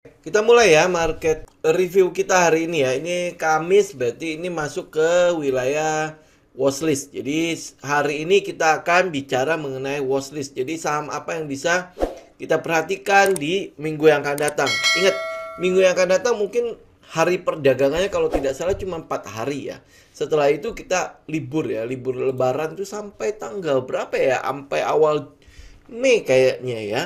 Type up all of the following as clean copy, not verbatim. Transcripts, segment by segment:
Kita mulai ya market review kita hari ini ya. Ini Kamis berarti ini masuk ke wilayah watchlist. Jadi hari ini kita akan bicara mengenai watchlist. Jadi saham apa yang bisa kita perhatikan di minggu yang akan datang. Ingat, minggu yang akan datang mungkin hari perdagangannya kalau tidak salah cuma 4 hari ya. Setelah itu kita libur ya, libur lebaran itu sampai tanggal berapa ya? Sampai awal Mei kayaknya ya.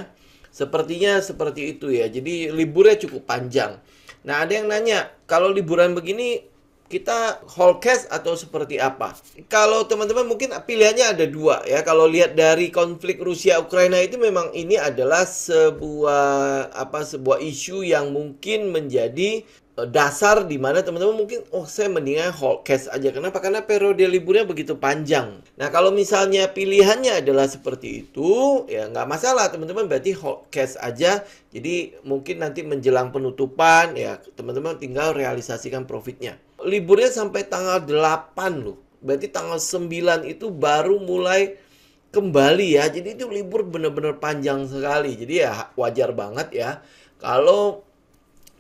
Sepertinya seperti itu ya. Jadi liburnya cukup panjang. Nah, ada yang nanya, kalau liburan begini kita whole cash atau seperti apa? Kalau teman-teman mungkin pilihannya ada dua ya. Kalau lihat dari konflik Rusia Ukraina itu memang ini adalah sebuah isu yang mungkin menjadi dasar di mana teman-teman mungkin saya mendingan hold cash aja. Kenapa? Karena periode liburnya begitu panjang. Nah, kalau misalnya pilihannya adalah seperti itu, ya nggak masalah teman-teman, berarti hold cash aja. Jadi mungkin nanti menjelang penutupan ya teman-teman tinggal realisasikan profitnya. Liburnya sampai tanggal 8 loh. Berarti tanggal 9 itu baru mulai kembali ya. Jadi itu libur benar-benar panjang sekali. Jadi ya wajar banget ya kalau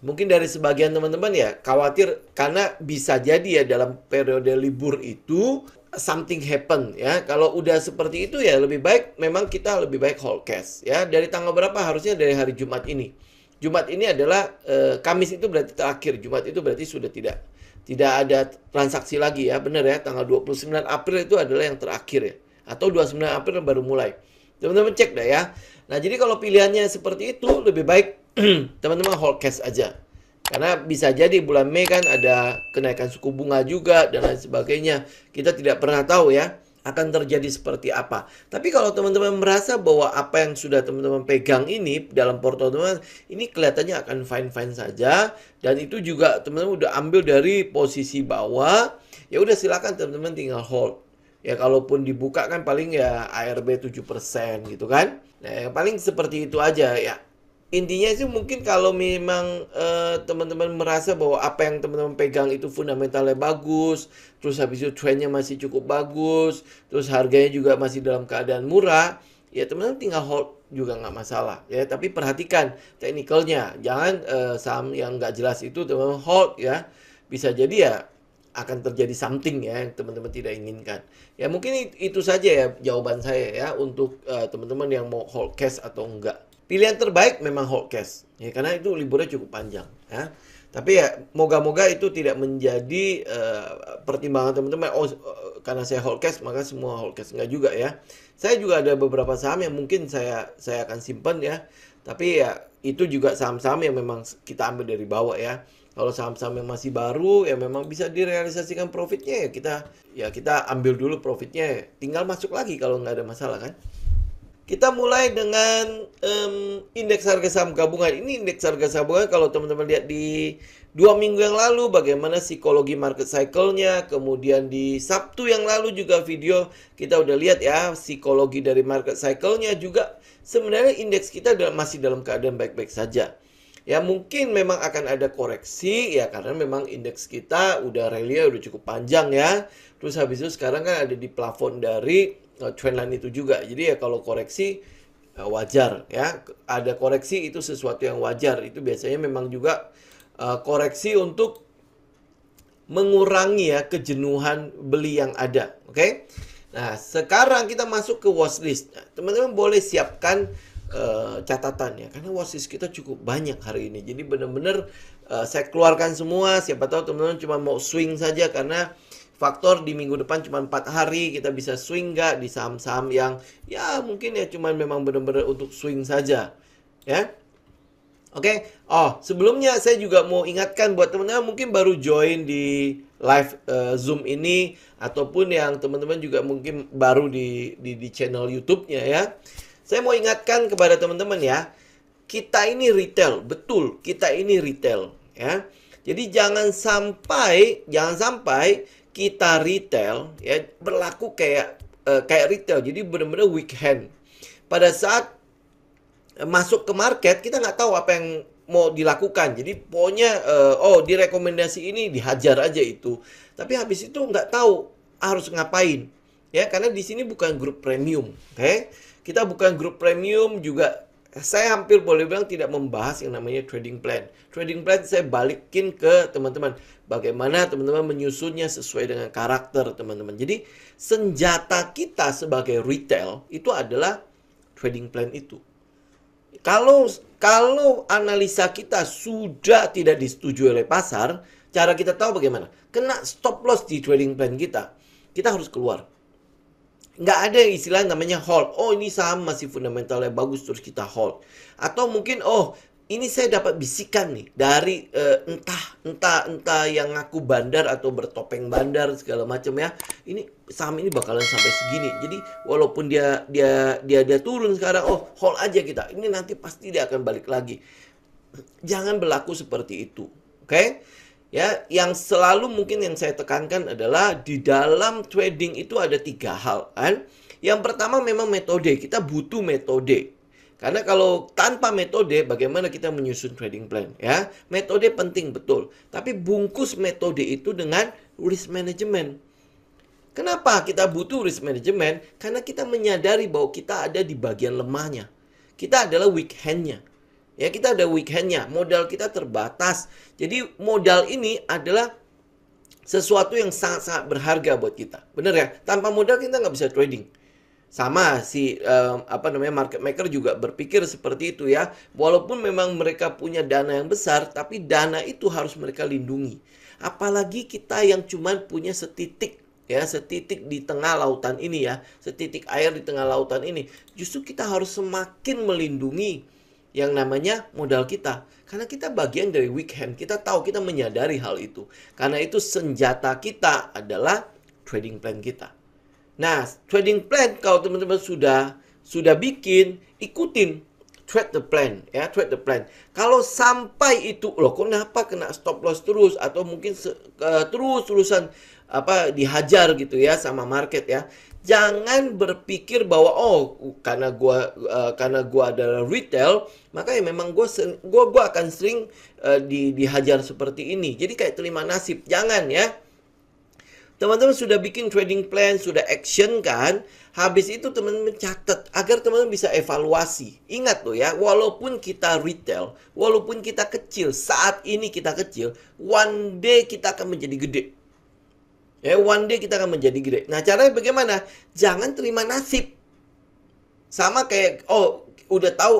mungkin dari sebagian teman-teman ya khawatir karena bisa jadi ya dalam periode libur itu something happen ya. Kalau udah seperti itu ya lebih baik memang kita lebih baik hold cash ya. Dari tanggal berapa? Harusnya dari hari Jumat ini. Jumat ini adalah Kamis itu berarti terakhir. Jumat itu berarti sudah tidak ada transaksi lagi ya. Benar ya, tanggal 29 April itu adalah yang terakhir ya. Atau 29 April baru mulai. Teman-teman cek dah ya. Nah, jadi kalau pilihannya seperti itu lebih baik teman-teman hold cash aja. Karena bisa jadi bulan Mei kan ada kenaikan suku bunga juga dan lain sebagainya. Kita tidak pernah tahu ya akan terjadi seperti apa. Tapi kalau teman-teman merasa bahwa apa yang sudah teman-teman pegang ini dalam portofolio teman ini kelihatannya akan fine-fine saja dan itu juga teman-teman udah ambil dari posisi bawah, ya udah silakan teman-teman tinggal hold. Ya kalaupun dibuka kan paling ya ARB 7% gitu kan. Nah, yang paling seperti itu aja ya. Intinya sih mungkin kalau memang teman-teman merasa bahwa apa yang teman-teman pegang itu fundamentalnya bagus, terus habis itu trendnya masih cukup bagus, terus harganya juga masih dalam keadaan murah, ya teman-teman tinggal hold juga nggak masalah ya. Tapi perhatikan teknikalnya, jangan saham yang nggak jelas itu teman-teman hold ya. Bisa jadi ya akan terjadi something ya yang teman-teman tidak inginkan. Ya mungkin itu saja ya jawaban saya ya untuk teman-teman yang mau hold cash atau enggak. Pilihan terbaik memang hold cash ya karena itu liburnya cukup panjang ya. Tapi ya moga-moga itu tidak menjadi pertimbangan teman-teman karena saya hold cash maka semua hold cash, enggak juga ya. Saya juga ada beberapa saham yang mungkin saya akan simpan ya. Tapi ya itu juga saham-saham yang memang kita ambil dari bawah ya. Kalau saham-saham yang masih baru ya memang bisa direalisasikan profitnya ya kita ambil dulu profitnya, tinggal masuk lagi kalau nggak ada masalah kan. Kita mulai dengan indeks harga saham gabungan. Ini indeks harga saham gabungan kalau teman-teman lihat di 2 minggu yang lalu bagaimana psikologi market cycle-nya. Kemudian di Sabtu yang lalu juga video kita udah lihat ya psikologi dari market cycle-nya juga. Sebenarnya indeks kita masih dalam keadaan baik-baik saja. Ya mungkin memang akan ada koreksi ya karena memang indeks kita udah rally udah cukup panjang ya. Terus habis itu sekarang kan ada di plafon dari trendline itu juga. Jadi ya kalau koreksi wajar ya. Ada koreksi itu sesuatu yang wajar. Itu biasanya memang juga koreksi untuk mengurangi ya kejenuhan beli yang ada. Oke. Nah, sekarang kita masuk ke watchlist. Nah, teman-teman boleh siapkan catatan ya karena watchlist kita cukup banyak hari ini. Jadi benar-benar saya keluarkan semua. Siapa tahu teman-teman cuma mau swing saja karena faktor di minggu depan cuma 4 hari kita bisa swing nggak di saham-saham yang ya mungkin ya cuma memang benar-benar untuk swing saja ya. Oke. Oh, sebelumnya saya juga mau ingatkan buat teman-teman mungkin baru join di live Zoom ini ataupun yang teman-teman juga mungkin baru di channel YouTube-nya ya. Saya mau ingatkan kepada teman-teman ya, kita ini retail, betul, kita ini retail ya. Jadi jangan sampai kita retail ya berlaku kayak retail. Jadi benar-benar weekend. Pada saat masuk ke market kita nggak tahu apa yang mau dilakukan. Jadi pokoknya direkomendasi ini dihajar aja itu. Tapi habis itu nggak tahu harus ngapain. Ya, karena di sini bukan grup premium, oke? Kita bukan grup premium juga saya hampir boleh bilang tidak membahas yang namanya trading plan. Trading plan saya balikin ke teman-teman. Bagaimana teman-teman menyusunnya sesuai dengan karakter teman-teman. Jadi senjata kita sebagai retail itu adalah trading plan itu. Kalau analisa kita sudah tidak disetujui oleh pasar, cara kita tahu bagaimana? Kena stop loss di trading plan kita. Kita harus keluar. Nggak ada istilah namanya hold. Oh, ini saham masih fundamentalnya bagus terus kita hold. Atau mungkin ini saya dapat bisikan nih dari entah yang ngaku bandar atau bertopeng bandar segala macam ya. Ini saham ini bakalan sampai segini. Jadi walaupun dia turun sekarang, hold aja kita. Ini nanti pasti dia akan balik lagi. Jangan berlaku seperti itu. Oke? Ya, yang selalu mungkin yang saya tekankan adalah di dalam trading itu ada 3 hal kan. Yang pertama memang metode, kita butuh metode. Karena kalau tanpa metode bagaimana kita menyusun trading plan ya. Metode penting betul, tapi bungkus metode itu dengan risk management. Kenapa kita butuh risk management? Karena kita menyadari bahwa kita ada di bagian lemahnya. Kita adalah weak hand-nya. Ya, kita ada weak hand-nya, modal kita terbatas. Jadi modal ini adalah sesuatu yang sangat-sangat berharga buat kita. Bener ya? Tanpa modal kita nggak bisa trading. Sama si market maker juga berpikir seperti itu ya. Walaupun memang mereka punya dana yang besar, tapi dana itu harus mereka lindungi. Apalagi kita yang cuman punya setitik di tengah lautan ini ya, setitik air di tengah lautan ini. Justru kita harus semakin melindungi yang namanya modal kita. Karena kita bagian dari weak hand. Kita tahu, kita menyadari hal itu. Karena itu senjata kita adalah trading plan kita. Nah, trading plan kalau teman-teman sudah bikin, ikutin trade the plan ya, trade the plan. Kalau sampai itu kenapa kena stop loss terus atau mungkin terus-terusan dihajar gitu ya sama market ya. Jangan berpikir bahwa karena gua adalah retail, maka ya memang gua akan sering dihajar seperti ini. Jadi kayak terima nasib. Jangan ya. Teman-teman sudah bikin trading plan, sudah action kan? Habis itu teman-teman catat agar teman-teman bisa evaluasi. Ingat loh ya, walaupun kita retail, walaupun kita kecil, saat ini kita kecil, one day kita akan menjadi gede. Ya, one day kita akan menjadi gede. Nah, caranya bagaimana? Jangan terima nasib. Sama kayak, udah tahu,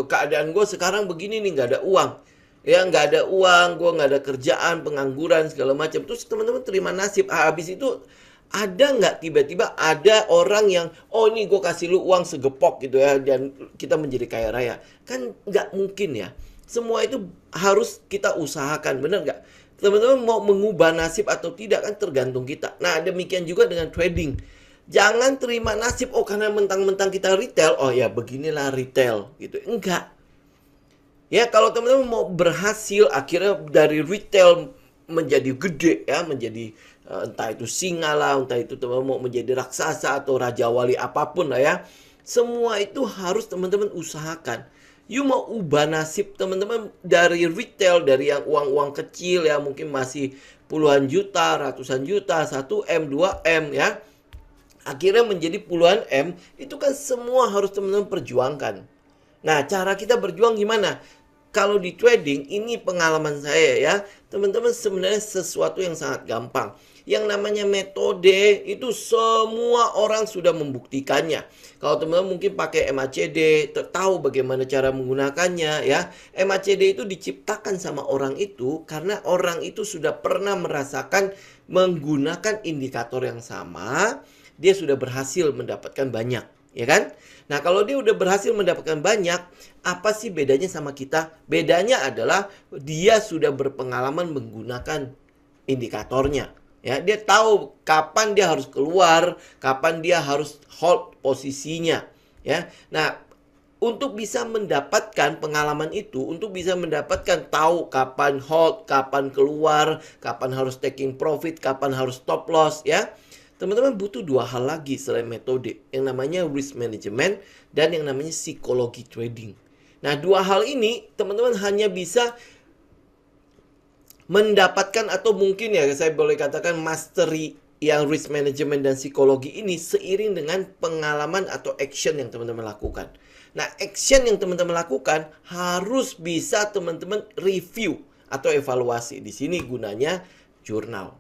keadaan gue sekarang begini nih, nggak ada uang. Ya, nggak ada uang, gue nggak ada kerjaan, pengangguran, segala macam. Terus teman-teman terima nasib. Habis itu, ada nggak tiba-tiba ada orang yang, ini gue kasih lu uang segepok gitu ya, dan kita menjadi kaya raya. Kan nggak mungkin ya. Semua itu harus kita usahakan, bener nggak? Teman-teman mau mengubah nasib atau tidak kan tergantung kita. Nah, demikian juga dengan trading. Jangan terima nasib, karena mentang-mentang kita retail, ya beginilah retail gitu. Enggak. Ya, kalau teman-teman mau berhasil akhirnya dari retail menjadi gede ya, menjadi entah itu singa lah, entah itu teman-teman mau menjadi raksasa atau raja wali apapun lah ya. Semua itu harus teman-teman usahakan. You mau ubah nasib teman-teman dari retail, dari yang uang-uang kecil ya, mungkin masih puluhan juta, ratusan juta, 1M, 2M ya. Akhirnya menjadi puluhan M, itu kan semua harus teman-teman perjuangkan. Nah, cara kita berjuang gimana? Kalau di trading, ini pengalaman saya ya, teman-teman sebenarnya sesuatu yang sangat gampang. Yang namanya metode itu semua orang sudah membuktikannya. Kalau teman-teman mungkin pakai MACD, tahu bagaimana cara menggunakannya ya. MACD itu diciptakan sama orang itu karena orang itu sudah pernah merasakan menggunakan indikator yang sama, dia sudah berhasil mendapatkan banyak, ya kan? Nah, kalau dia udah berhasil mendapatkan banyak, apa sih bedanya sama kita? Bedanya adalah dia sudah berpengalaman menggunakan indikatornya. Ya, dia tahu kapan dia harus keluar, kapan dia harus hold posisinya. Ya, nah untuk bisa mendapatkan pengalaman itu, untuk bisa mendapatkan tahu kapan hold, kapan keluar, kapan harus taking profit, kapan harus stop loss, ya. Teman-teman butuh 2 hal lagi selain metode, yang namanya risk management dan yang namanya psikologi trading. Nah, 2 hal ini teman-teman hanya bisa mendapatkan atau mungkin ya saya boleh katakan mastery yang risk management dan psikologi ini seiring dengan pengalaman atau action yang teman-teman lakukan. Nah, action yang teman-teman lakukan harus bisa teman-teman review atau evaluasi. Di sini gunanya jurnal.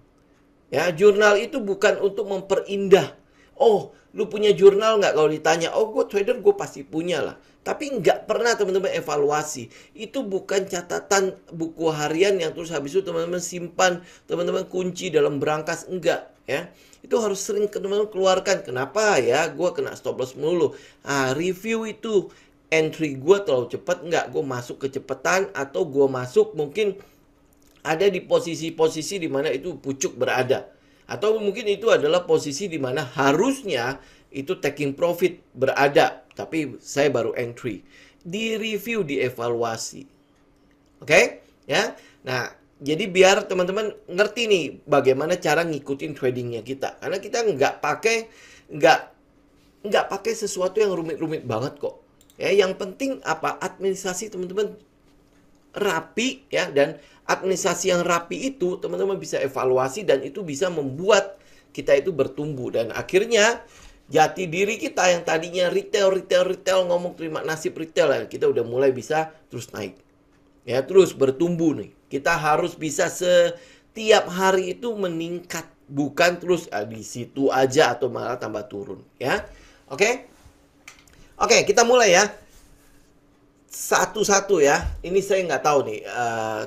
Ya, jurnal itu bukan untuk memperindah. Oh, lu punya jurnal nggak? Kalau ditanya, oh gue trader, gue pasti punya lah. Tapi nggak pernah teman-teman evaluasi. Itu bukan catatan buku harian yang terus habis itu teman-teman simpan, teman-teman kunci dalam berangkas. Enggak, ya. Itu harus sering teman-teman keluarkan. Kenapa ya? Gue kena stop loss melulu. Review itu. Entry gue terlalu cepat, nggak? Gue masuk kecepatan atau gue masuk mungkin ada di posisi-posisi di mana itu pucuk berada. Atau mungkin itu adalah posisi di mana harusnya itu taking profit berada, tapi saya baru entry. Di review, dievaluasi. Oke? Ya. Nah, jadi biar teman-teman ngerti nih bagaimana cara ngikutin tradingnya kita. Karena kita nggak pakai sesuatu yang rumit-rumit banget kok. Ya, yang penting apa? Administrasi teman-teman rapi ya, dan administrasi yang rapi itu teman-teman bisa evaluasi dan itu bisa membuat kita itu bertumbuh dan akhirnya jati diri kita yang tadinya retail ngomong terima nasib retail ya, kita udah mulai bisa terus naik. Ya, terus bertumbuh nih. Kita harus bisa setiap hari itu meningkat, bukan terus di situ aja atau malah tambah turun ya. Oke? Oke, kita mulai ya. Satu-satu ya. Ini saya nggak tahu nih.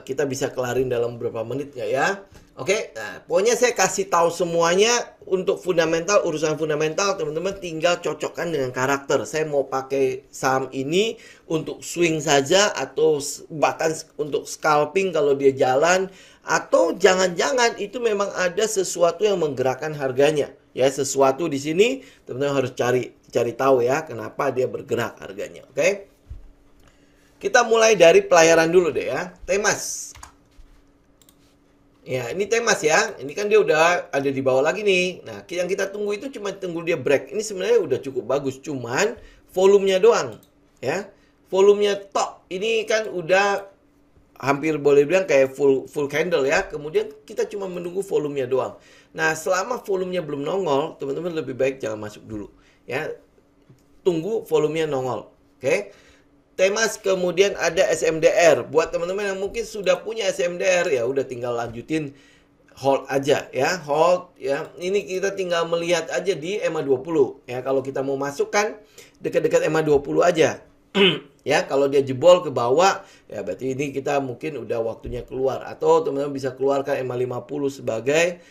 Kita bisa kelarin dalam berapa menit nggak ya? Oke. Nah, pokoknya saya kasih tahu semuanya untuk fundamental, urusan fundamental. Teman-teman tinggal cocokkan dengan karakter. Saya mau pakai saham ini untuk swing saja atau bahkan untuk scalping kalau dia jalan. Atau jangan-jangan itu memang ada sesuatu yang menggerakkan harganya. Ya, sesuatu di sini teman-teman harus cari tahu ya kenapa dia bergerak harganya. Oke. Kita mulai dari pelayaran dulu deh ya. Temas. Ya, ini Temas ya. Ini kan dia udah ada di bawah lagi nih. Nah, yang kita tunggu itu cuma tunggu dia break. Ini sebenarnya udah cukup bagus. Cuman volumenya doang. Ya. Volumenya top. Ini kan udah hampir boleh bilang kayak full candle ya. Kemudian kita cuma menunggu volumenya doang. Nah, selama volumenya belum nongol, teman-teman lebih baik jangan masuk dulu. Ya. Tunggu volumenya nongol. Oke. Temas, kemudian ada SMDR. Buat teman-teman yang mungkin sudah punya SMDR, ya udah tinggal lanjutin hold aja ya, hold ya. Ini kita tinggal melihat aja di EMA 20 ya. Kalau kita mau masukkan dekat-dekat EMA 20 aja. Ya, kalau dia jebol ke bawah, ya berarti ini kita mungkin udah waktunya keluar. Atau teman-teman bisa keluarkan EMA 50 sebagai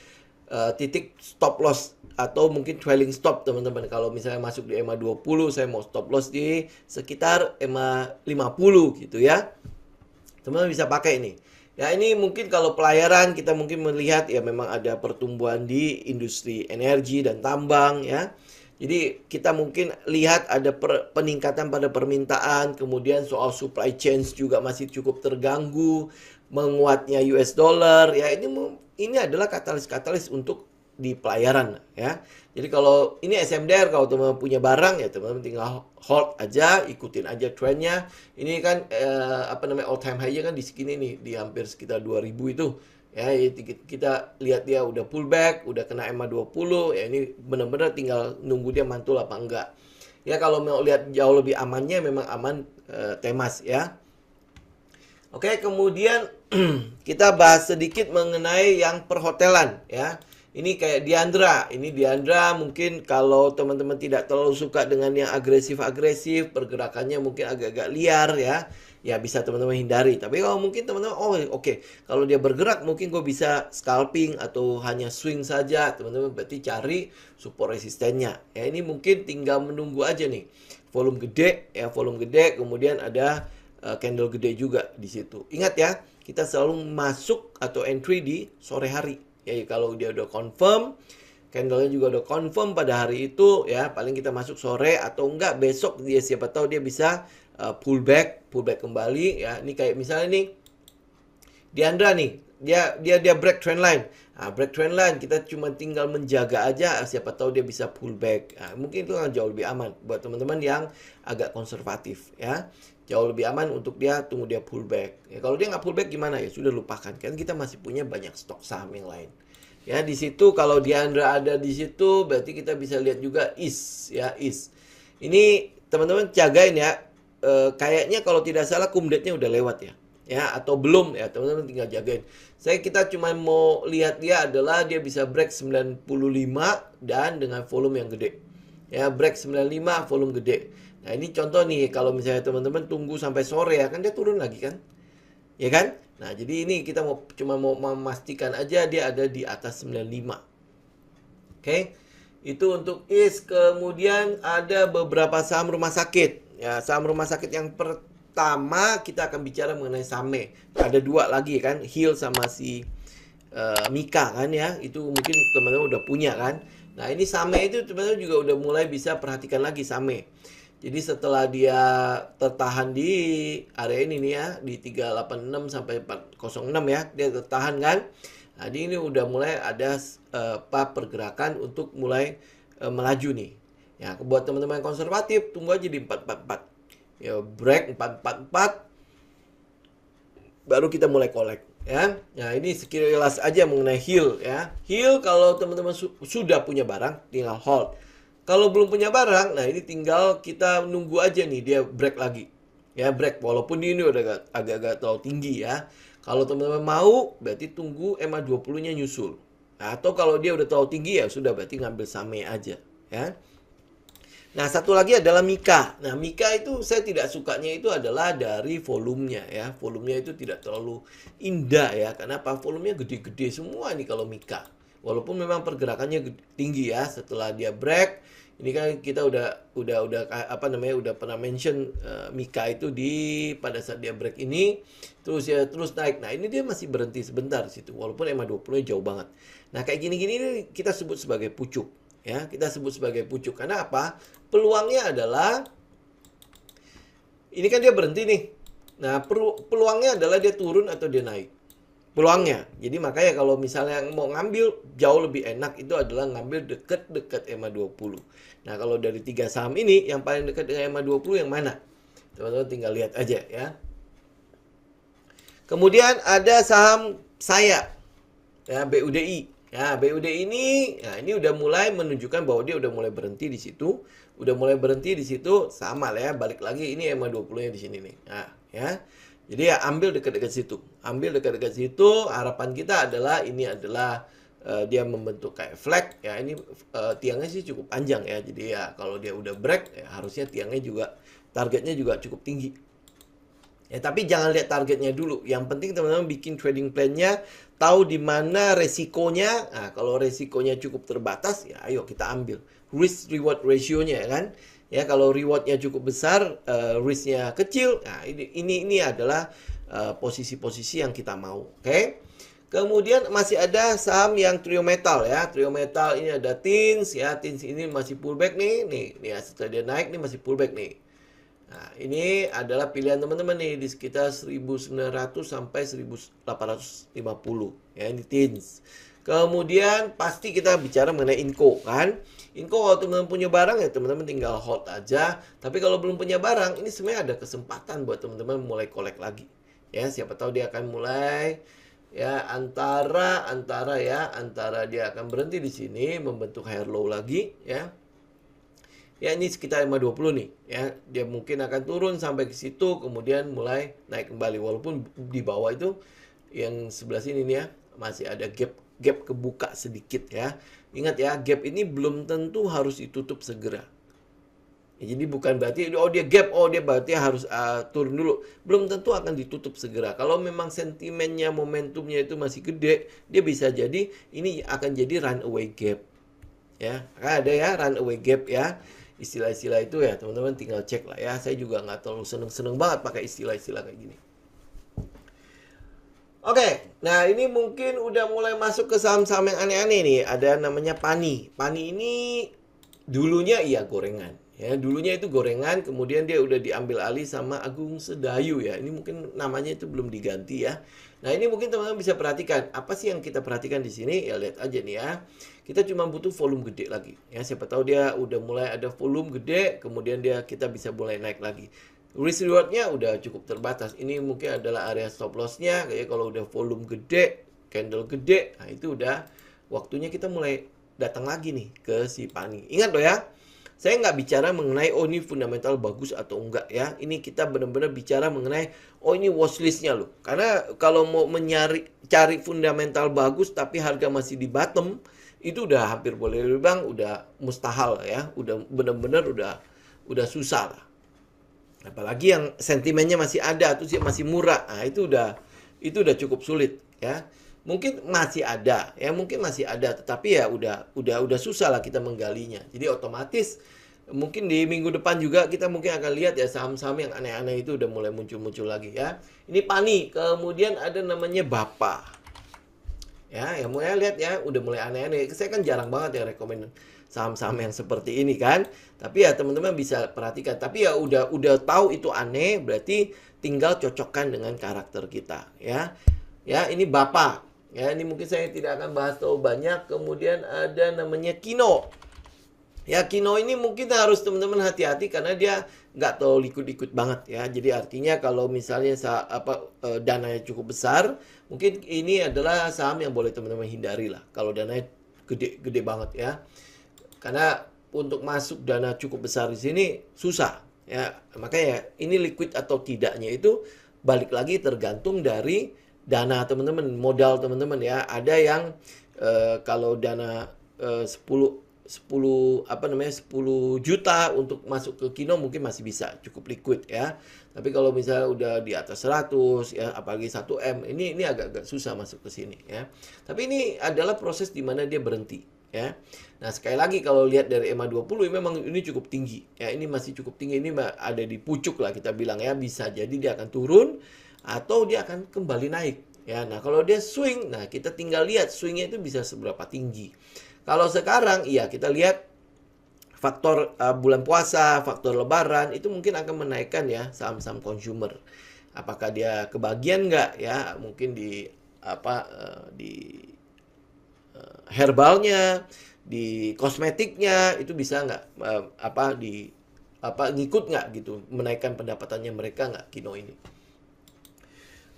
titik stop loss atau mungkin trailing stop teman-teman. Kalau misalnya masuk di EMA 20, saya mau stop loss di sekitar EMA 50 gitu ya. Teman-teman bisa pakai ini. Ya, ini mungkin kalau pelayaran kita mungkin melihat ya memang ada pertumbuhan di industri energi dan tambang ya. Jadi kita mungkin lihat ada peningkatan pada permintaan, kemudian soal supply chain juga masih cukup terganggu, menguatnya US dollar ya. Ini adalah katalis-katalis untuk di pelayaran ya. Jadi kalau ini SMDR, kalau teman-teman punya barang ya teman-teman tinggal hold aja, ikutin aja trennya. Ini kan all time high-nya kan di sini nih, di hampir sekitar 2000 itu. Ya, kita lihat dia udah pullback, udah kena EMA 20, ya ini benar-benar tinggal nunggu dia mantul apa enggak. Ya, kalau mau lihat jauh lebih amannya memang aman Temas ya. Oke, kemudian kita bahas sedikit mengenai yang perhotelan ya. Ini kayak Diandra. Ini Diandra mungkin kalau teman-teman tidak terlalu suka dengan yang agresif-agresif, pergerakannya mungkin agak-agak liar ya. Ya bisa teman-teman hindari. Tapi kalau mungkin teman-teman, oke. Kalau dia bergerak mungkin gue bisa scalping atau hanya swing saja. Teman-teman berarti cari support resistennya. Ya, ini mungkin tinggal menunggu aja nih. Volume gede ya, volume gede. Kemudian ada candle gede juga di situ. Ingat ya, kita selalu masuk atau entry di sore hari. Ya, kalau dia udah confirm, candlenya juga udah confirm pada hari itu, ya paling kita masuk sore atau enggak besok dia siapa tahu dia bisa pullback kembali. Ya, ini kayak misalnya nih Diandra nih, dia break trend line. Nah, break trend line kita cuma tinggal menjaga aja, siapa tahu dia bisa pullback. Nah, mungkin itu kan jauh lebih aman buat teman-teman yang agak konservatif ya. Jauh lebih aman untuk dia tunggu dia pullback. Ya, kalau dia nggak pullback gimana ya? Sudah lupakan, kan kita masih punya banyak stok saham yang lain. Ya, di situ kalau Diandra ada di situ berarti kita bisa lihat juga IS ya, IS. Ini teman-teman jagain ya. kayaknya kalau tidak salah cum date-nya udah lewat ya. Ya, atau belum ya, teman-teman tinggal jagain. Kita cuma mau lihat dia adalah dia bisa break 95 dan dengan volume yang gede. Ya, break 95 volume gede. Nah, ini contoh nih kalau misalnya teman-teman tunggu sampai sore ya kan dia turun lagi kan? Ya kan? Nah, jadi ini kita cuma mau memastikan aja dia ada di atas 95. Oke. Itu untuk IS. Kemudian ada beberapa saham rumah sakit. Ya, saham rumah sakit yang pertama kita akan bicara mengenai SAME. Ada dua lagi kan, Hill sama si Mika kan ya. Itu mungkin teman-teman udah punya kan. Nah, ini SAME itu teman-teman juga udah mulai bisa perhatikan lagi SAME. Jadi setelah dia tertahan di area ini nih ya, di 386 sampai 406 ya, dia tertahan kan. Nah, ini udah mulai ada pergerakan untuk mulai melaju nih. Ya, buat teman-teman yang konservatif, tunggu aja di 444. Ya, break 444 baru kita mulai collect ya. Nah, ini sekilas aja mengenai Hill ya. Hill kalau teman-teman sudah punya barang tinggal hold. Kalau belum punya barang, nah ini tinggal kita nunggu aja nih dia break lagi. Ya, break walaupun ini udah agak-agak terlalu tinggi ya. Kalau teman-teman mau berarti tunggu EMA 20-nya nyusul. Nah, atau kalau dia udah terlalu tinggi ya sudah berarti ngambil SAME aja ya. Nah, satu lagi adalah Mika. Nah, Mika itu saya tidak sukanya itu adalah dari volumenya ya. Volumenya itu tidak terlalu indah ya. Kenapa? Volumenya gede-gede semua nih kalau Mika. Walaupun memang pergerakannya tinggi ya setelah dia break. Ini kan kita udah udah pernah mention Mika itu pada saat dia break ini terus naik. Nah, ini dia masih berhenti sebentar di situ walaupun EMA 20-nya jauh banget. Nah, kayak gini-gini ini kita sebut sebagai pucuk. Ya, kita sebut sebagai pucuk. Karena apa? Peluangnya adalah ini kan dia berhenti nih. Nah, peluangnya adalah dia turun atau dia naik. Peluangnya. Jadi makanya kalau misalnya mau ngambil jauh lebih enak itu adalah ngambil dekat-dekat EMA 20. Nah, kalau dari 3 saham ini yang paling dekat dengan EMA 20 yang mana? Teman-teman tinggal lihat aja ya. Kemudian ada saham saya. Ya, BUDI. Ya, BUD ini, nah ini udah mulai menunjukkan bahwa dia udah mulai berhenti di situ. Udah mulai berhenti di situ, sama lah ya, balik lagi ini EMA 20-nya di sini nih. Nah, ya. Jadi ya ambil dekat-dekat situ. Ambil dekat-dekat situ, harapan kita adalah ini adalah dia membentuk kayak flag. Ya, ini tiangnya sih cukup panjang ya. Jadi ya kalau dia udah break, ya harusnya tiangnya juga, targetnya juga cukup tinggi. Ya, tapi jangan lihat targetnya dulu. Yang penting teman-teman bikin trading plan-nya, tahu di mana resikonya. Nah, kalau resikonya cukup terbatas, ya ayo kita ambil. Risk reward ratio-nya ya kan. Ya, kalau reward-nya cukup besar, risk-nya kecil. Nah, ini adalah posisi-posisi yang kita mau. Oke. Kemudian masih ada saham yang trio metal ya. Trio metal ini ada TINS ya. TINS ini masih pullback nih. Nih ya, setelah dia naik nih masih pullback nih. Nah, ini adalah pilihan teman-teman nih di sekitar 1900 sampai 1850 ya, ini TINS. Kemudian pasti kita bicara mengenai Inco kan. Inco kalau teman-teman punya barang ya teman-teman tinggal hold aja. Tapi kalau belum punya barang, ini sebenarnya ada kesempatan buat teman-teman mulai collect lagi. Ya, siapa tahu dia akan mulai ya antara dia akan berhenti di sini membentuk higher low lagi ya. Ya, ini sekitar 520 nih ya. Dia mungkin akan turun sampai ke situ kemudian mulai naik kembali walaupun di bawah itu yang sebelah sini nih ya masih ada gap kebuka sedikit ya. Ingat ya, gap ini belum tentu harus ditutup segera. Ya, jadi bukan berarti dia gap, dia berarti harus turun dulu. Belum tentu akan ditutup segera. Kalau memang sentimennya, momentumnya itu masih gede, dia bisa jadi ini akan jadi runaway gap. Ya, ada ya runaway gap ya. Istilah-istilah itu ya teman-teman tinggal cek lah ya. Saya juga nggak terlalu seneng banget pakai istilah-istilah kayak gini. Oke, nah ini mungkin udah mulai masuk ke saham-saham yang aneh-aneh nih. Ada namanya Pani. Pani ini dulunya iya gorengan. Ya, dulunya itu gorengan, kemudian dia udah diambil alih sama Agung Sedayu ya. Ini mungkin namanya itu belum diganti ya. Nah, ini mungkin teman-teman bisa perhatikan. Apa sih yang kita perhatikan di sini? Ya lihat aja nih ya. Kita cuma butuh volume gede lagi. Ya, siapa tahu dia udah mulai ada volume gede, kemudian kita bisa mulai naik lagi. Risk reward-nya udah cukup terbatas. Ini mungkin adalah area stop loss-nya. Kayak kalau udah volume gede, candle gede, nah itu udah waktunya kita mulai datang lagi nih ke si Pani. Ingat loh ya, Saya nggak bicara mengenai oh ini fundamental bagus atau enggak ya. Ini kita benar-benar bicara mengenai oh ini watchlistnya loh. Karena kalau mau cari fundamental bagus tapi harga masih di bottom, itu udah hampir boleh dibilang udah mustahil ya. Udah benar-benar udah susah lah. Apalagi yang sentimennya masih ada, terus masih murah. Nah, itu udah cukup sulit ya. Mungkin masih ada, ya mungkin masih ada, tetapi ya udah susah lah kita menggalinya. Jadi otomatis mungkin di minggu depan juga kita mungkin akan lihat ya saham-saham yang aneh-aneh itu udah mulai muncul-muncul lagi ya. Ini Pani, kemudian ada namanya Bapa. Ya, yang mulai lihat ya udah mulai aneh-aneh. Saya kan jarang banget ya rekomend saham-saham yang seperti ini kan. Tapi ya teman-teman bisa perhatikan. Tapi ya udah tahu itu aneh, berarti tinggal cocokkan dengan karakter kita ya. Ya, ini Bapak. Ya, ini mungkin saya tidak akan bahas terlalu banyak. Kemudian ada namanya Kino. Ya, Kino ini mungkin harus teman-teman hati-hati karena dia nggak terlalu ikut-ikut banget ya. Jadi artinya kalau misalnya dananya cukup besar, mungkin ini adalah saham yang boleh teman-teman hindari lah. Kalau dananya gede banget ya. Karena untuk masuk dana cukup besar di sini susah ya. Makanya ini liquid atau tidaknya itu balik lagi tergantung dari dana teman-teman, modal teman-teman ya. Ada yang kalau dana 10 juta untuk masuk ke Kino mungkin masih bisa cukup liquid ya. Tapi kalau misalnya udah di atas 100 ya, apalagi 1M, ini agak-agak susah masuk ke sini ya. Tapi ini adalah proses di mana dia berhenti ya. Nah, sekali lagi kalau lihat dari EMA 20 memang ini cukup tinggi ya. Ini masih cukup tinggi, ini ada di pucuk lah kita bilang ya. Bisa jadi dia akan turun atau dia akan kembali naik ya. Nah, kalau dia swing, nah kita tinggal lihat swingnya itu bisa seberapa tinggi. Kalau sekarang, iya kita lihat faktor bulan puasa, faktor lebaran, itu mungkin akan menaikkan ya saham-saham consumer. Apakah dia kebagian nggak ya? Mungkin di herbalnya, di kosmetiknya, itu bisa nggak ngikut nggak gitu, menaikkan pendapatannya mereka nggak Kino ini.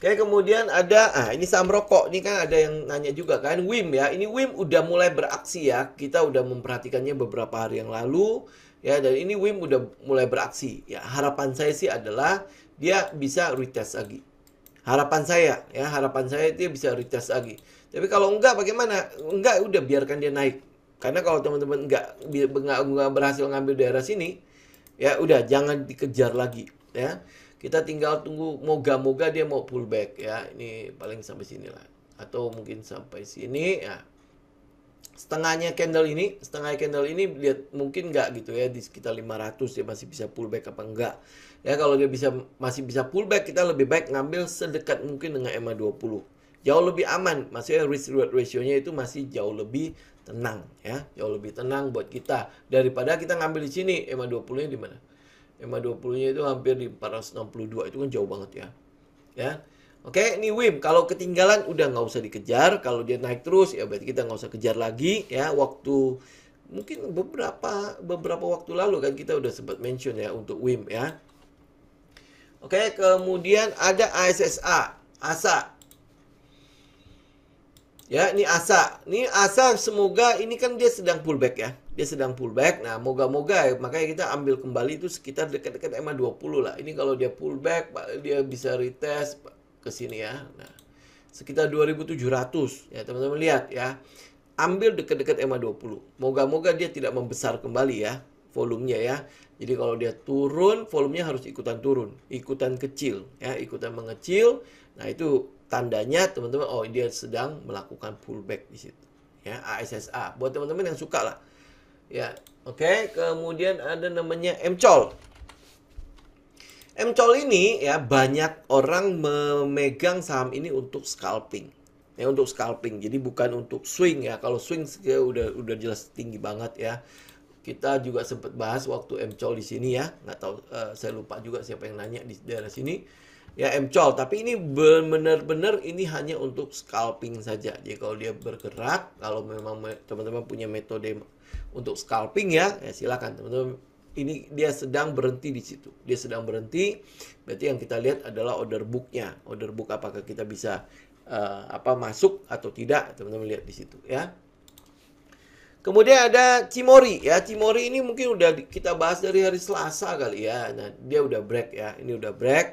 Oke, kemudian ada, ini saham rokok. Ini kan ada yang nanya juga kan, WIM ya. Ini WIM udah mulai beraksi ya. Kita udah memperhatikannya beberapa hari yang lalu. Ya, dan ini WIM udah mulai beraksi. Ya, harapan saya sih adalah dia bisa retest lagi. Harapan saya dia bisa retest lagi. Tapi kalau enggak bagaimana? Enggak, udah biarkan dia naik. Karena kalau teman-teman enggak berhasil ngambil daerah sini, ya udah jangan dikejar lagi ya. Kita tinggal tunggu, moga-moga dia mau pullback ya. Ini paling sampai sini lah. Atau mungkin sampai sini ya. Setengah candle ini lihat mungkin nggak gitu ya. Di sekitar 500 dia masih bisa pullback apa enggak. Ya kalau dia masih bisa pullback, kita lebih baik ngambil sedekat mungkin dengan EMA 20. Jauh lebih aman. Maksudnya risk reward ratio-nya itu masih jauh lebih tenang ya. Jauh lebih tenang buat kita. Daripada kita ngambil di sini, EMA 20-nya di mana? EMA 20-nya itu hampir di 462, itu kan jauh banget ya. Ya. Oke, ini WIM. Kalau ketinggalan udah nggak usah dikejar. Kalau dia naik terus ya berarti kita nggak usah kejar lagi ya. Waktu mungkin beberapa waktu lalu kan kita udah sempat mention ya untuk WIM ya. Oke, kemudian ada ASSA, ASA. Ya, ini ASA. Ini ASA semoga ini kan dia sedang pullback ya. Dia sedang pullback. Nah, moga-moga ya, makanya kita ambil kembali itu sekitar dekat-dekat EMA 20 lah. Ini kalau dia pullback, dia bisa retest ke sini ya. Nah, sekitar 2.700 ya, teman-teman lihat ya. Ambil dekat-dekat EMA 20. Moga-moga dia tidak membesar kembali ya volumenya ya. Jadi kalau dia turun, volumenya harus ikutan turun, ikutan kecil ya, ikutan mengecil. Nah, itu tandanya teman-teman oh dia sedang melakukan pullback di situ. Ya, ASSA. Buat teman-teman yang suka lah. Ya, oke. Kemudian ada namanya MCOL. MCOL ini ya banyak orang memegang saham ini untuk scalping. Ya, untuk scalping. Jadi bukan untuk swing ya. Kalau swing ya udah jelas tinggi banget ya. Kita juga sempat bahas waktu MCOL di sini ya. Nggak tahu, saya lupa juga siapa yang nanya di daerah sini. Ya MCOL, tapi ini benar-benar ini hanya untuk scalping saja. Jadi kalau dia bergerak, kalau memang teman-teman punya metode untuk scalping ya silakan teman-teman. Ini dia sedang berhenti di situ. Dia sedang berhenti. Berarti yang kita lihat adalah order booknya. Order book apakah kita bisa masuk atau tidak, teman-teman lihat di situ ya. Kemudian ada Cimori ya. Cimori ini mungkin udah kita bahas dari hari Selasa kali ya. Nah, dia udah break ya. Ini udah break.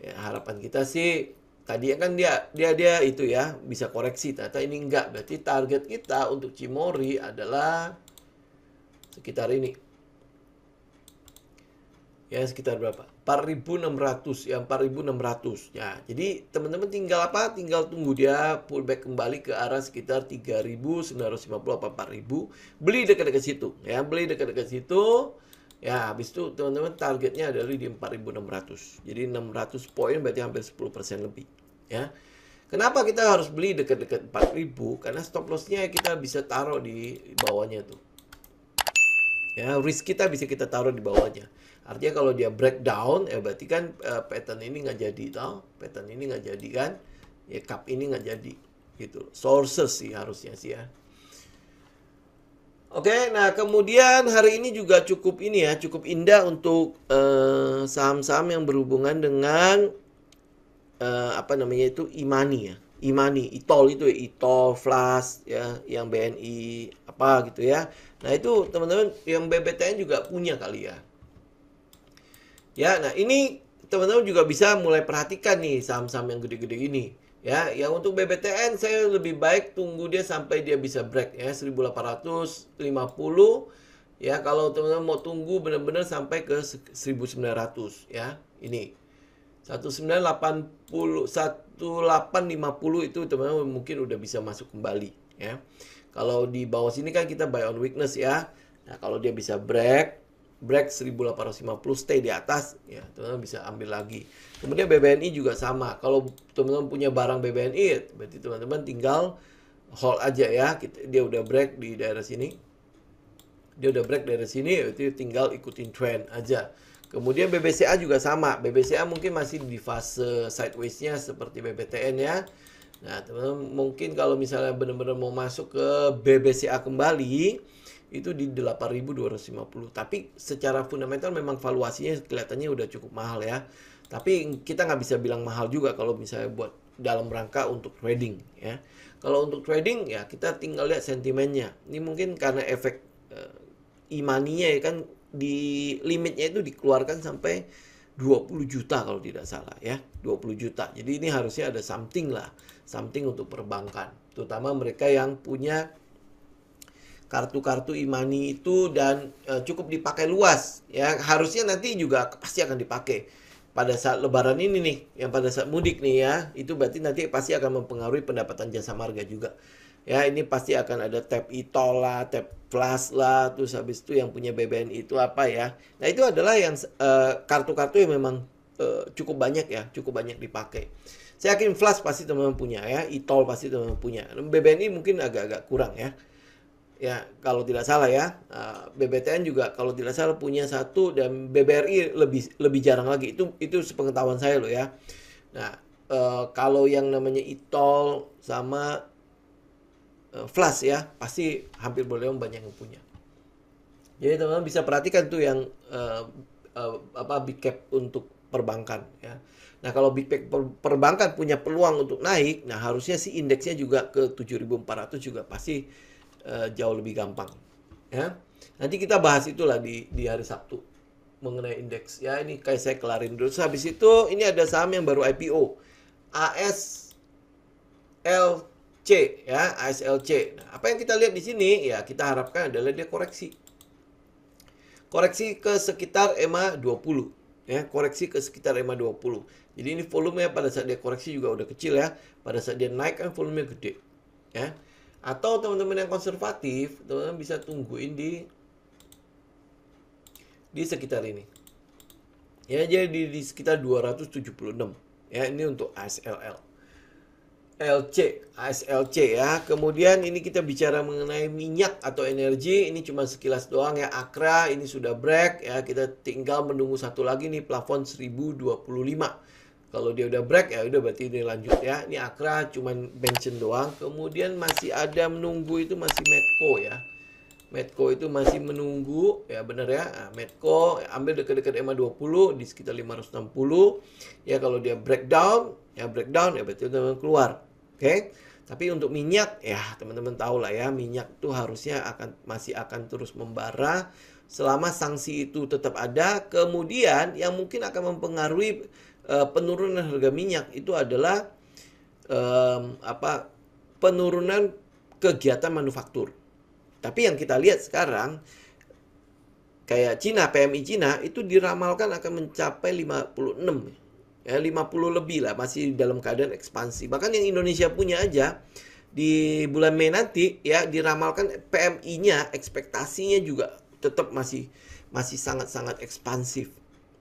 Ya, harapan kita sih tadi kan dia itu ya bisa koreksi. Ternyata ini enggak. Berarti target kita untuk Cimori adalah sekitar ini. Ya sekitar berapa? 4.600 ya, 4.600 ya. Jadi teman-teman tinggal apa? Tinggal tunggu dia pullback kembali ke arah sekitar 3.950 apa 4.000. Beli dekat-dekat situ ya, beli dekat-dekat situ. Ya, habis itu teman-teman targetnya adalah di 4.600. Jadi 600 poin berarti hampir 10% lebih ya. Kenapa kita harus beli dekat-dekat 4.000? Karena stop loss-nya kita bisa taruh di bawahnya tuh. Ya, risk kita bisa kita taruh di bawahnya. Artinya kalau dia breakdown, ya berarti kan pattern ini nggak jadi, tau? Pattern ini nggak jadi kan? Ya cup ini nggak jadi, gitu. Sources sih harusnya sih ya. Oke, nah kemudian hari ini juga cukup ini ya, cukup indah untuk saham-saham yang berhubungan dengan apa namanya itu Imani ya. Imani, ITOL itu ya, ITOL, Flash ya, yang BNI apa gitu ya. Nah itu teman-teman yang BBTN juga punya kali ya. Ya, nah ini teman-teman juga bisa mulai perhatikan nih saham-saham yang gede-gede ini. Ya, yang untuk BBTN saya lebih baik tunggu dia sampai dia bisa break ya 1850. Ya, kalau teman-teman mau tunggu benar-benar sampai ke 1900 ya. Ini 1980 1850 itu teman-teman mungkin udah bisa masuk kembali ya. Kalau di bawah sini kan kita buy on weakness ya. Nah, kalau dia bisa break 1850 stay di atas ya, teman-teman bisa ambil lagi. Kemudian BBNI juga sama. Kalau teman-teman punya barang BBNI berarti teman-teman tinggal hold aja ya. Dia udah break di daerah sini. Dia udah break dari sini, berarti tinggal ikutin trend aja. Kemudian BBCA juga sama. BBCA mungkin masih di fase sideways-nya seperti BBTN ya. Nah, teman-teman mungkin kalau misalnya benar-benar mau masuk ke BBCA kembali, itu di 8.250. Tapi secara fundamental memang valuasinya kelihatannya udah cukup mahal ya. Tapi kita nggak bisa bilang mahal juga kalau misalnya buat dalam rangka untuk trading ya. Kalau untuk trading ya kita tinggal lihat sentimennya. Ini mungkin karena efek imaninya ya kan, di limitnya itu dikeluarkan sampai 20 juta kalau tidak salah ya, 20 juta. Jadi ini harusnya ada something lah, something untuk perbankan, terutama mereka yang punya kartu-kartu imani itu dan cukup dipakai luas ya. Harusnya nanti juga pasti akan dipakai pada saat lebaran ini nih, yang pada saat mudik nih ya. Itu berarti nanti pasti akan mempengaruhi pendapatan jasa marga juga. Ya, ini pasti akan ada tab e-tol lah, tab Flash lah, terus habis itu yang punya BBNI itu apa ya. Nah, itu adalah yang kartu-kartu yang memang cukup banyak ya, cukup banyak dipakai. Saya yakin Flash pasti teman-teman punya ya, e-tol pasti teman-teman punya. BBNI mungkin agak-agak kurang ya. Ya, kalau tidak salah ya, BBTN juga kalau tidak salah punya satu, dan BBRI lebih jarang lagi. Itu sepengetahuan saya loh ya. Nah, kalau yang namanya e-tol sama Flash ya, pasti hampir boleh banyak yang punya. Jadi teman-teman bisa perhatikan tuh yang big cap untuk perbankan ya. Nah, kalau big cap perbankan punya peluang untuk naik, nah harusnya sih indeksnya juga ke 7.400 juga pasti jauh lebih gampang ya. Nanti kita bahas itulah di hari Sabtu mengenai indeks ya. Ini kayak saya kelarin dulu. Terus habis itu ini ada saham yang baru IPO, ASLC ya, ASLC. Nah, apa yang kita lihat di sini ya, kita harapkan adalah dia koreksi ke sekitar EMA 20 ya, koreksi ke sekitar EMA 20. Jadi ini volumenya pada saat dia koreksi juga udah kecil ya. Pada saat dia naik kan volumenya gede ya. Atau teman-teman yang konservatif, teman-teman bisa tungguin di sekitar ini. Ya, jadi di sekitar 276. Ya, ini untuk ASLC ya. Kemudian ini kita bicara mengenai minyak atau energi. Ini cuma sekilas doang ya. Akra ini sudah break ya. Kita tinggal menunggu satu lagi nih, plafon 1025. Kalau dia udah break ya udah berarti ini lanjut ya. Ini Akra cuman mention doang. Kemudian masih ada menunggu itu masih Medco ya. Medco itu masih menunggu ya, benar ya. Nah, Medco ambil dekat-dekat EMA 20 di sekitar 560. Ya, kalau dia breakdown ya berarti udah keluar. Oke. Tapi untuk minyak, ya teman-teman tahu lah ya, minyak itu harusnya masih akan terus membara selama sanksi itu tetap ada. Kemudian yang mungkin akan mempengaruhi penurunan harga minyak itu adalah penurunan kegiatan manufaktur. Tapi yang kita lihat sekarang, kayak Cina, PMI Cina itu diramalkan akan mencapai 56. Ya, 50 lebih lah, masih dalam keadaan ekspansi. Bahkan yang Indonesia punya aja di bulan Mei nanti ya diramalkan PMI-nya, ekspektasinya juga tetap masih sangat-sangat ekspansif.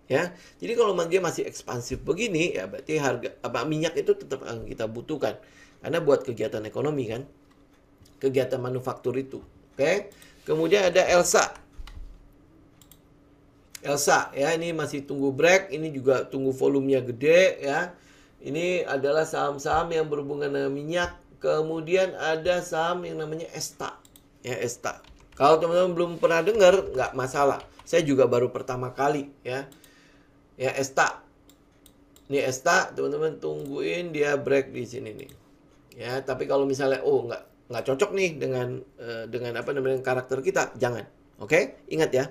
Ya. Jadi kalau dia masih ekspansif begini ya berarti harga minyak itu tetap akan kita butuhkan. Karena buat kegiatan ekonomi kan. Kegiatan manufaktur itu. Oke. Kemudian ada Elsa ya, ini masih tunggu break, ini juga tunggu volumenya gede ya. Ini adalah saham-saham yang berhubungan dengan minyak. Kemudian ada saham yang namanya Esta. Ya, Esta. Kalau teman-teman belum pernah dengar, nggak masalah. Saya juga baru pertama kali ya. Ya, Esta. Ini Esta, teman-teman tungguin dia break di sini nih. Ya, tapi kalau misalnya nggak cocok nih dengan karakter kita, jangan. Oke? Ingat ya.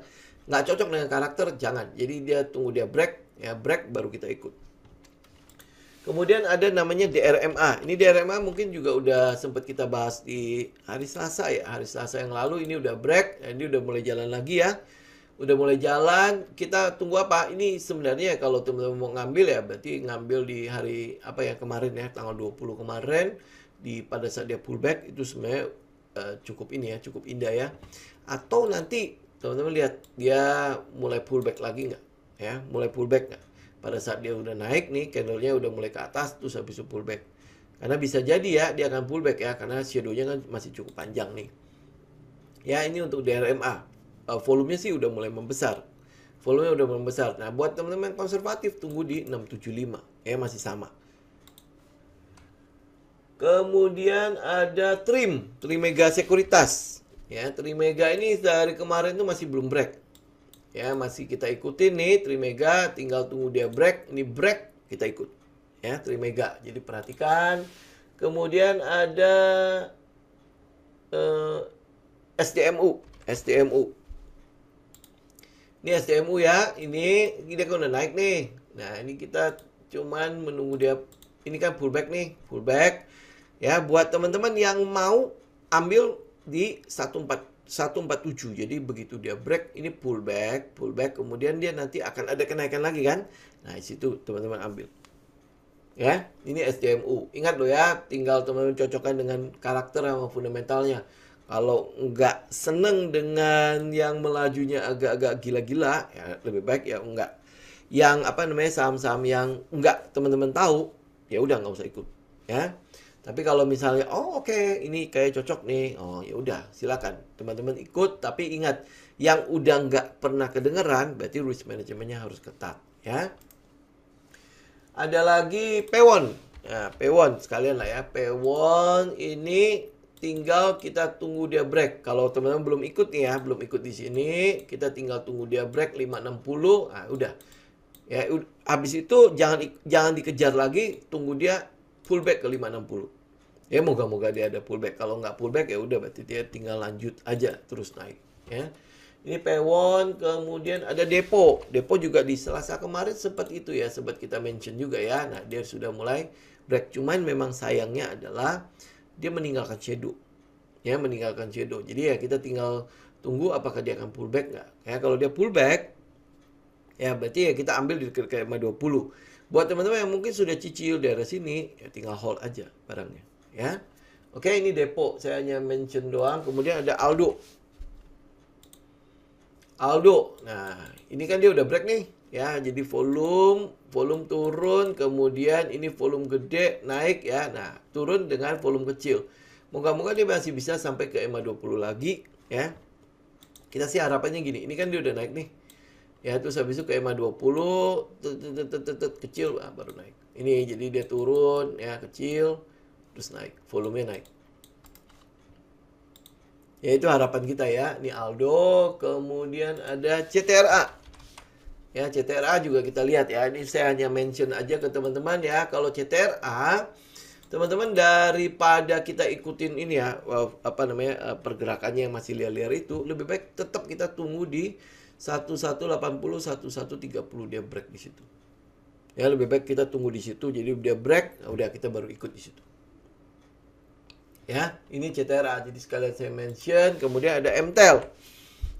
Nggak cocok dengan karakter, jangan. Jadi dia tunggu dia break, ya break baru kita ikut. Kemudian ada namanya DRMA. Ini DRMA mungkin juga udah sempat kita bahas di hari Selasa ya. Hari Selasa yang lalu ini udah break, ini udah mulai jalan lagi ya. Udah mulai jalan, kita tunggu apa? Ini sebenarnya kalau teman-teman mau ngambil ya, berarti ngambil di hari kemarin ya, tanggal 20 kemarin pada saat dia pullback itu sebenarnya cukup indah ya. Atau nanti teman-teman lihat dia mulai pullback lagi nggak ya, mulai pullback nggak pada saat dia udah naik nih, candlenya udah mulai ke atas terus habis itu pullback. Karena bisa jadi ya dia akan pullback ya, karena shadow-nya kan masih cukup panjang nih ya. Ini untuk DRMA, volumenya sih udah mulai membesar, nah buat teman-teman konservatif tunggu di 675 ya, masih sama. Kemudian ada Trimega Sekuritas. Ya, Trimega ini dari kemarin tuh masih belum break. Ya, masih kita ikutin nih Trimega, tinggal tunggu dia break. Ini break, kita ikut. Ya, Trimega. Jadi perhatikan. Kemudian ada SDMU. Ini SDMU ya. Ini dia kan udah naik nih. Nah, ini kita cuman menunggu dia. Ini kan pullback nih, pullback. Ya, buat teman-teman yang mau ambil di 147. Jadi begitu dia break, ini pullback, kemudian dia nanti akan ada kenaikan lagi kan. Nah, di situ teman-teman ambil. Ya, ini SDMU. Ingat loh ya, tinggal teman-teman cocokkan dengan karakter sama fundamentalnya. Kalau nggak seneng dengan yang melajunya agak-agak gila-gila, ya lebih baik ya enggak. Yang saham-saham yang enggak teman-teman tahu, ya udah nggak usah ikut, ya. Tapi kalau misalnya, oke, ini kayak cocok nih, ya udah, silakan teman-teman ikut. Tapi ingat, yang udah nggak pernah kedengeran, berarti risk manajemennya harus ketat, ya. Ada lagi Pewon. Nah, Pewon sekalian lah ya. Pewon ini tinggal kita tunggu dia break. Kalau teman-teman belum ikut nih ya, belum ikut di sini, kita tinggal tunggu dia break 560. Nah, udah. Ya, habis itu jangan dikejar lagi, tunggu dia pullback ke 560. Ya, moga-moga dia ada pullback. Kalau nggak pullback ya udah berarti dia tinggal lanjut aja terus naik, ya. Ini Pewon, kemudian ada Depo. Depo juga di Selasa kemarin sempat itu ya, sempat kita mention juga ya. Nah, dia sudah mulai break. Cuman memang sayangnya adalah dia meninggalkan shadow. Ya, meninggalkan shadow. Jadi ya kita tinggal tunggu apakah dia akan pullback nggak. Ya, kalau dia pullback, ya berarti ya kita ambil di dekat 20. Buat teman-teman yang mungkin sudah cicil daerah sini, ya tinggal hold aja barangnya, ya. Oke, ini Depo, saya hanya mention doang. Kemudian ada Aldo. Nah, ini kan dia udah break nih, ya. Jadi volume turun, kemudian ini volume gede naik ya. Nah, turun dengan volume kecil. Moga-moga dia masih bisa sampai ke EMA 20 lagi, ya. Kita sih harapannya gini, ini kan dia udah naik nih. Ya, terus habis itu ke EMA 20 kecil baru naik. Ini jadi dia turun ya, kecil terus naik, volumenya naik. Ya, itu harapan kita ya. Ini Aldo, kemudian ada CTRA. Ya, CTRA juga kita lihat ya. Ini saya hanya mention aja ke teman-teman ya. Kalau CTRA teman-teman daripada kita ikutin ini ya, pergerakannya yang masih liar-liar itu, lebih baik tetap kita tunggu di 1180, 1130 dia break di situ. Ya, lebih baik kita tunggu di situ. Jadi dia break, nah udah kita baru ikut di situ. Ya, ini CTRA. Jadi sekalian saya mention, kemudian ada MTEL.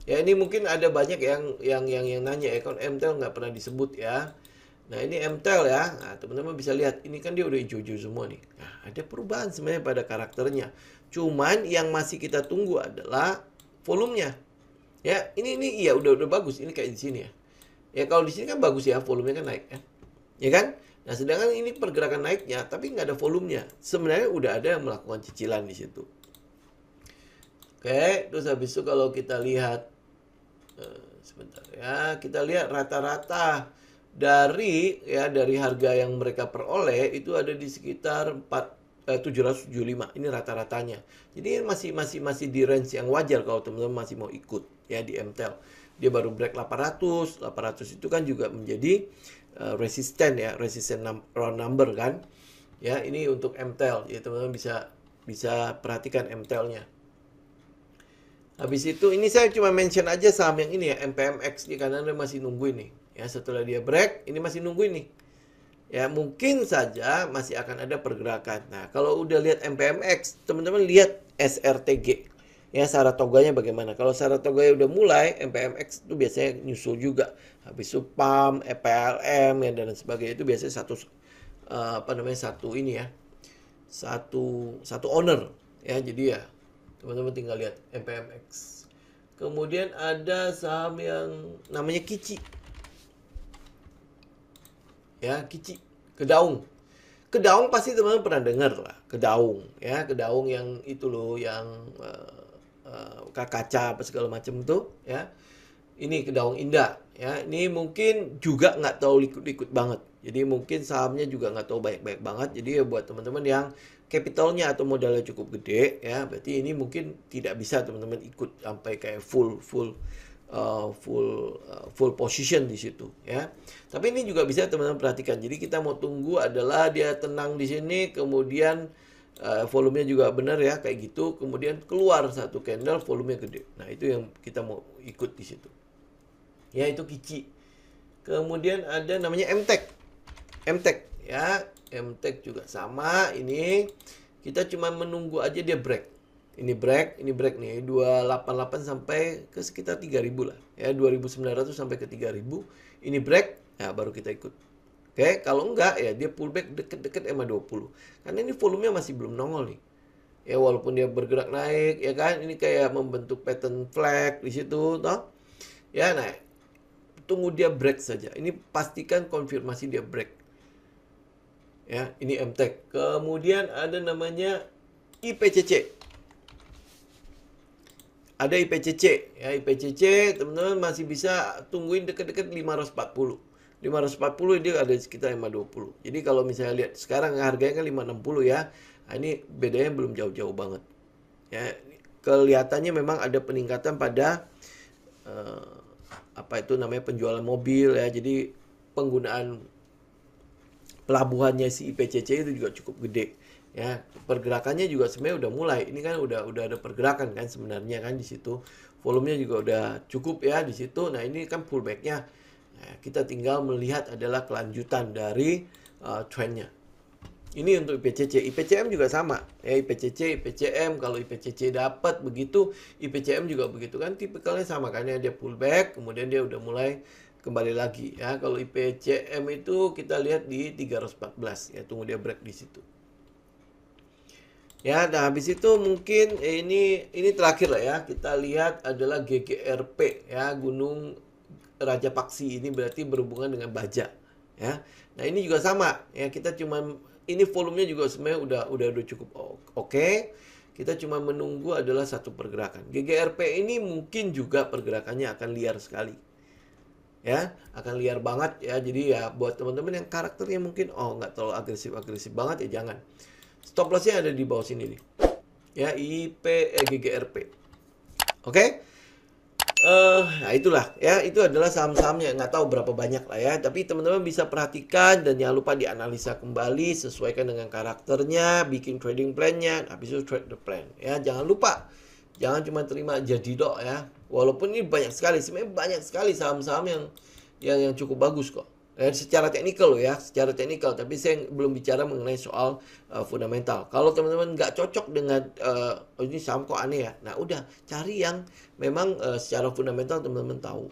Ya, ini mungkin ada banyak yang nanya ya, kan MTEL nggak pernah disebut ya. Nah, ini MTEL ya. Nah, teman-teman bisa lihat, ini kan dia udah hijau-hijau semua nih. Nah, ada perubahan sebenarnya pada karakternya. Cuman yang masih kita tunggu adalah volumenya. Ya, ini iya udah bagus. Ini kayak di sini ya. Ya kalau di sini kan bagus ya, volumenya kan naik ya. Ya kan? Nah, sedangkan ini pergerakan naiknya tapi nggak ada volumenya. Sebenarnya udah ada yang melakukan cicilan di situ. Oke, terus habis itu kalau kita lihat sebentar ya, kita lihat rata-rata dari harga yang mereka peroleh itu ada di sekitar 775. Ini rata-ratanya. Jadi masih di range yang wajar kalau teman-teman masih mau ikut ya di MTEL. Dia baru break 800 itu kan juga menjadi resisten ya, resisten round number kan. Ya, ini untuk MTEL. Ya, teman-teman bisa perhatikan MTEL-nya. Habis itu ini saya cuma mention aja saham yang ini ya, MPMX nih, karena dia masih nunggu ini. Ya, setelah dia break, ini masih nunggu ini. Ya, mungkin saja masih akan ada pergerakan. Nah, kalau udah lihat MPMX, teman-teman lihat SRTG. Ya, Saratoganya bagaimana? Kalau Saratoganya udah mulai, MPMX itu biasanya nyusul juga. Habis itu PAM, EPLM ya, dan sebagainya itu biasanya satu ini ya. Satu owner ya. Jadi ya, teman-teman tinggal lihat MPMX. Kemudian ada saham yang namanya Kici. Ya, Kici, Kedaung. Kedaung pasti teman-teman pernah dengar lah, Kedaung ya, Kedaung yang itu loh, yang kaca apa segala macam itu ya. Ini Kedaung Indah ya. Ini mungkin juga nggak tahu liquid banget. Jadi mungkin sahamnya juga nggak tahu baik-baik banget. Jadi ya buat teman-teman yang capitalnya atau modalnya cukup gede ya, berarti ini mungkin tidak bisa teman-teman ikut sampai kayak full position di situ ya. Tapi ini juga bisa teman-teman perhatikan. Jadi kita mau tunggu adalah dia tenang di sini, kemudian volumenya juga benar ya kayak gitu, kemudian keluar satu candle volumenya gede. Nah, itu yang kita mau ikut di situ. Ya, itu Kici. Kemudian ada namanya MTEK. MTEK ya, MTEK juga sama. Ini kita cuma menunggu aja dia break. Ini break nih 288 sampai ke sekitar 3000 lah. Ya, 2900 sampai ke 3000. Ini break, ya baru kita ikut. Oke, kalau enggak ya dia pullback deket-deket EMA 20. Karena ini volumenya masih belum nongol nih. Ya, walaupun dia bergerak naik ya kan, ini kayak membentuk pattern flag di situ toh. Ya, nah, tunggu dia break saja. Ini pastikan konfirmasi dia break. Ya, ini MTEK. Kemudian ada namanya IPCC. Ada IPCC ya, IPCC teman-teman masih bisa tungguin deket-deket 540. 540 dia ada di sekitar 520. Jadi kalau misalnya lihat sekarang harganya kan 560 ya. Nah, ini bedanya belum jauh-jauh banget. Ya, kelihatannya memang ada peningkatan pada penjualan mobil ya. Jadi penggunaan pelabuhannya si IPCC itu juga cukup gede. Ya, pergerakannya juga sebenarnya udah mulai. Ini kan udah ada pergerakan kan sebenarnya kan di situ. Volumenya juga udah cukup ya di situ. Nah, ini kan pullback-nya. Nah, kita tinggal melihat adalah kelanjutan dari trendnya. Ini untuk IPCC. IPCM juga sama. Ya, IPCC, IPCM. Kalau IPCC dapat begitu, IPCM juga begitu kan. Tipikalnya sama kan ya. Dia pullback, kemudian dia udah mulai kembali lagi. Ya, kalau IPCM itu kita lihat di 314. Ya, tunggu dia break di situ. Ya, nah habis itu mungkin ini terakhir lah ya. Kita lihat adalah GGRP ya, Gunung Raja Paksi. Ini berarti berhubungan dengan baja ya. Nah, ini juga sama ya, kita cuma ini volumenya juga sebenarnya udah cukup oke. Kita cuma menunggu adalah satu pergerakan. GGRP ini mungkin juga pergerakannya akan liar sekali. Ya, akan liar banget ya. Jadi ya buat teman-teman yang karakternya mungkin nggak terlalu agresif banget ya jangan. Stop lossnya ada di bawah sini nih. Ya, GGRP. Oke? Nah itulah ya, itu adalah saham-sahamnya, nggak tahu berapa banyak lah ya. Tapi teman-teman bisa perhatikan dan jangan lupa dianalisa kembali, sesuaikan dengan karakternya, bikin trading plan-nya, habis itu trade the plan. Ya, jangan lupa, jangan cuma terima jadi dok ya. Walaupun ini banyak sekali, sebenarnya banyak sekali saham-saham yang cukup bagus kok. Secara teknikal loh ya, secara teknikal. Tapi saya belum bicara mengenai soal fundamental. Kalau teman-teman nggak cocok dengan oh ini saham kok aneh ya, nah udah cari yang memang secara fundamental teman-teman tahu.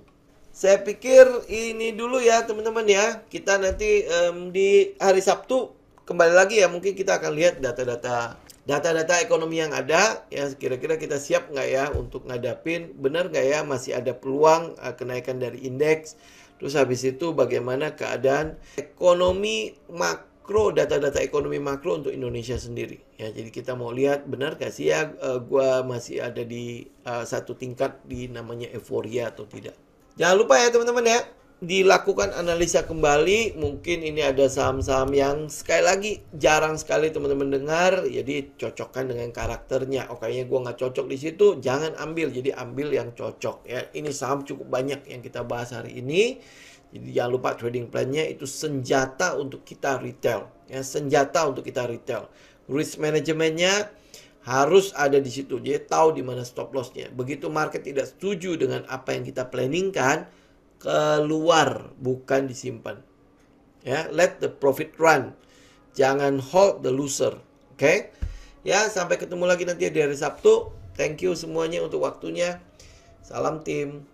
Saya pikir ini dulu ya teman-teman ya. Kita nanti di hari Sabtu kembali lagi ya. Mungkin kita akan lihat data-data ekonomi yang ada. Ya kira-kira kita siap nggak ya untuk ngadapin. Benar nggak ya masih ada peluang kenaikan dari indeks. Terus habis itu bagaimana keadaan ekonomi makro, data-data ekonomi makro untuk Indonesia sendiri. Ya, jadi kita mau lihat benar gak sih ya gua masih ada di satu tingkat di namanya euforia atau tidak. Jangan lupa ya teman-teman ya, dilakukan analisa kembali. Mungkin ini ada saham-saham yang sekali lagi jarang sekali teman-teman dengar, jadi cocokkan dengan karakternya. Oh kayaknya gue nggak cocok di situ, jangan ambil. Jadi ambil yang cocok ya. Ini saham cukup banyak yang kita bahas hari ini. Jadi jangan lupa trading plan-nya itu senjata untuk kita retail ya, senjata untuk kita retail. Risk manajemennya harus ada di situ. Jadi tahu di mana stop loss-nya. Begitu market tidak setuju dengan apa yang kita planningkan, keluar, bukan disimpan. Ya, let the profit run. Jangan hold the loser. Oke? Ya, sampai ketemu lagi nanti di hari Sabtu. Thank you semuanya untuk waktunya. Salam tim.